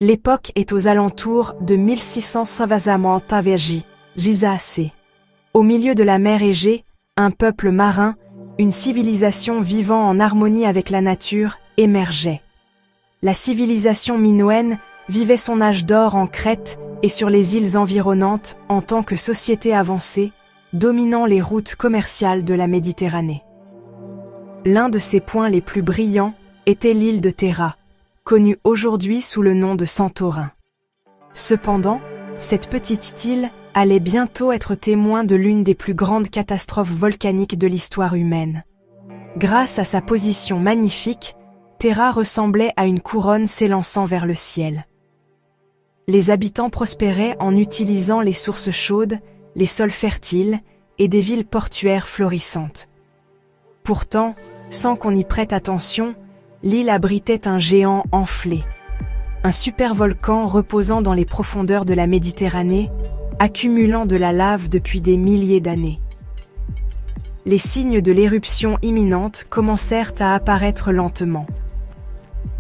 L'époque est aux alentours de 1690 Gisacé. Au milieu de la mer Égée, un peuple marin, une civilisation vivant en harmonie avec la nature, émergeait. La civilisation minoenne vivait son âge d'or en Crète et sur les îles environnantes en tant que société avancée, dominant les routes commerciales de la Méditerranée. L'un de ses points les plus brillants était l'île de Terra, connue aujourd'hui sous le nom de Santorin. Cependant, cette petite île allait bientôt être témoin de l'une des plus grandes catastrophes volcaniques de l'histoire humaine. Grâce à sa position magnifique, Terra ressemblait à une couronne s'élançant vers le ciel. Les habitants prospéraient en utilisant les sources chaudes, les sols fertiles et des villes portuaires florissantes. Pourtant, sans qu'on y prête attention, l'île abritait un géant enflé, un supervolcan reposant dans les profondeurs de la Méditerranée, accumulant de la lave depuis des milliers d'années. Les signes de l'éruption imminente commencèrent à apparaître lentement.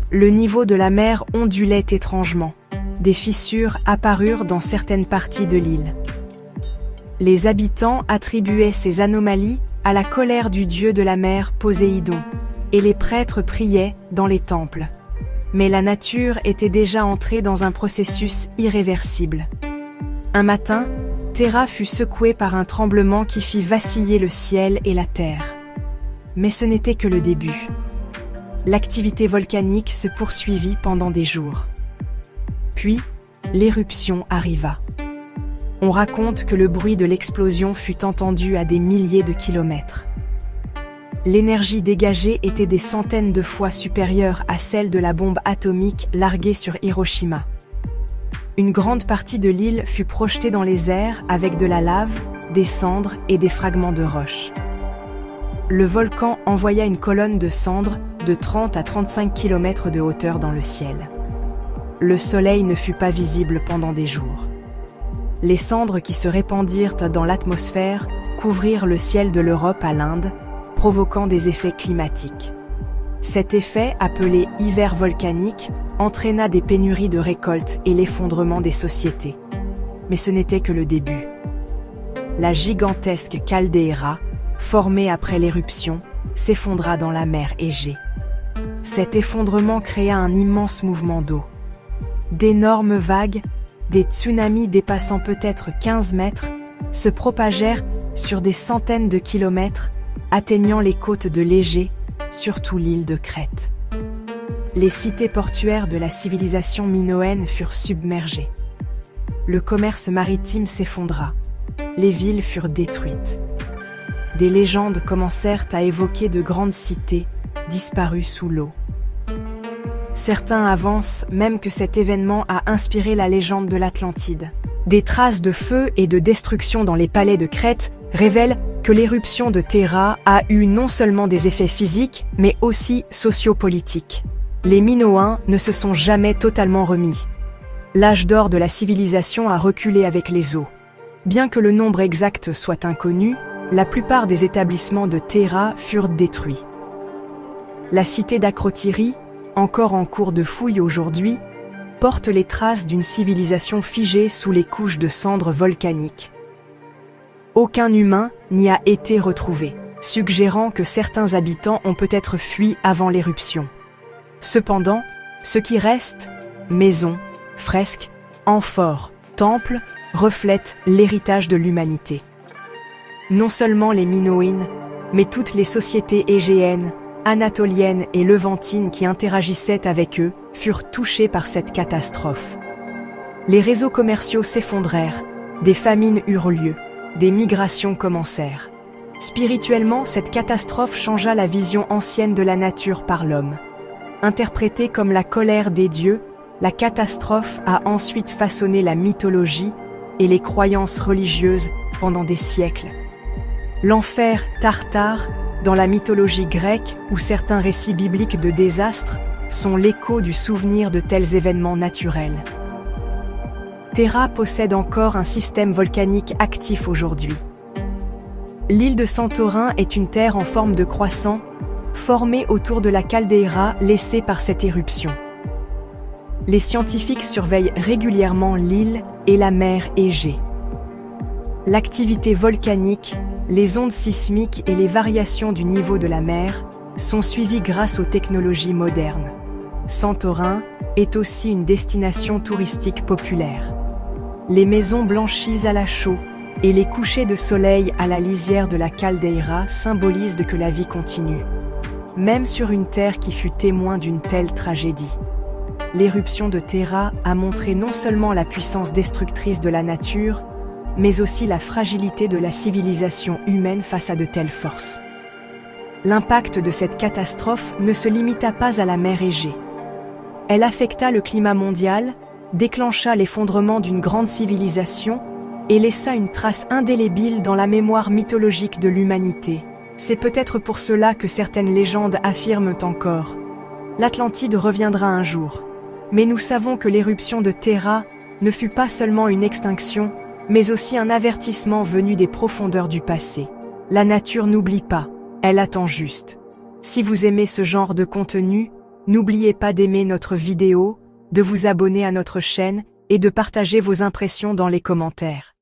Le niveau de la mer ondulait étrangement. Des fissures apparurent dans certaines parties de l'île. Les habitants attribuaient ces anomalies à la colère du dieu de la mer Poséidon, et les prêtres priaient dans les temples. Mais la nature était déjà entrée dans un processus irréversible. Un matin, Terra fut secouée par un tremblement qui fit vaciller le ciel et la terre. Mais ce n'était que le début. L'activité volcanique se poursuivit pendant des jours. Puis, l'éruption arriva. On raconte que le bruit de l'explosion fut entendu à des milliers de kilomètres. L'énergie dégagée était des centaines de fois supérieure à celle de la bombe atomique larguée sur Hiroshima. Une grande partie de l'île fut projetée dans les airs avec de la lave, des cendres et des fragments de roches. Le volcan envoya une colonne de cendres de 30 à 35 km de hauteur dans le ciel. Le soleil ne fut pas visible pendant des jours. Les cendres qui se répandirent dans l'atmosphère couvrirent le ciel de l'Europe à l'Inde, provoquant des effets climatiques. Cet effet, appelé hiver volcanique, entraîna des pénuries de récoltes et l'effondrement des sociétés. Mais ce n'était que le début. La gigantesque caldeira, formée après l'éruption, s'effondra dans la mer Égée. Cet effondrement créa un immense mouvement d'eau. D'énormes vagues, des tsunamis dépassant peut-être 15 mètres, se propagèrent sur des centaines de kilomètres, atteignant les côtes de l'Égée, surtout l'île de Crète. Les cités portuaires de la civilisation minoenne furent submergées. Le commerce maritime s'effondra. Les villes furent détruites. Des légendes commencèrent à évoquer de grandes cités disparues sous l'eau. Certains avancent même que cet événement a inspiré la légende de l'Atlantide. Des traces de feu et de destruction dans les palais de Crète révèlent que l'éruption de Terra a eu non seulement des effets physiques, mais aussi sociopolitiques. Les Minoens ne se sont jamais totalement remis. L'âge d'or de la civilisation a reculé avec les eaux. Bien que le nombre exact soit inconnu, la plupart des établissements de Terra furent détruits. La cité d'Akrotiri, encore en cours de fouille aujourd'hui, porte les traces d'une civilisation figée sous les couches de cendres volcaniques. Aucun humain n'y a été retrouvé, suggérant que certains habitants ont peut-être fui avant l'éruption. Cependant, ce qui reste, maisons, fresques, amphores, temples, reflète l'héritage de l'humanité. Non seulement les Minoïnes, mais toutes les sociétés égéennes, anatoliennes et levantines qui interagissaient avec eux furent touchées par cette catastrophe. Les réseaux commerciaux s'effondrèrent, des famines eurent lieu, des migrations commencèrent. Spirituellement, cette catastrophe changea la vision ancienne de la nature par l'homme. Interprétée comme la colère des dieux, la catastrophe a ensuite façonné la mythologie et les croyances religieuses pendant des siècles. L'enfer Tartare, dans la mythologie grecque ou certains récits bibliques de désastres, sont l'écho du souvenir de tels événements naturels. Terra possède encore un système volcanique actif aujourd'hui. L'île de Santorin est une terre en forme de croissant, formée autour de la caldeira laissée par cette éruption. les scientifiques surveillent régulièrement l'île et la mer Égée. L'activité volcanique, les ondes sismiques et les variations du niveau de la mer sont suivies grâce aux technologies modernes. Santorin est aussi une destination touristique populaire. Les maisons blanchies à la chaux et les couchers de soleil à la lisière de la caldeira symbolisent que la vie continue, même sur une terre qui fut témoin d'une telle tragédie. L'éruption de Terra a montré non seulement la puissance destructrice de la nature, mais aussi la fragilité de la civilisation humaine face à de telles forces. L'impact de cette catastrophe ne se limita pas à la mer Égée. Elle affecta le climat mondial, déclencha l'effondrement d'une grande civilisation et laissa une trace indélébile dans la mémoire mythologique de l'humanité. C'est peut-être pour cela que certaines légendes affirment encore « L'Atlantide reviendra un jour ». Mais nous savons que l'éruption de Terra ne fut pas seulement une extinction, mais aussi un avertissement venu des profondeurs du passé. La nature n'oublie pas, elle attend juste. Si vous aimez ce genre de contenu, n'oubliez pas d'aimer notre vidéo, de vous abonner à notre chaîne et de partager vos impressions dans les commentaires.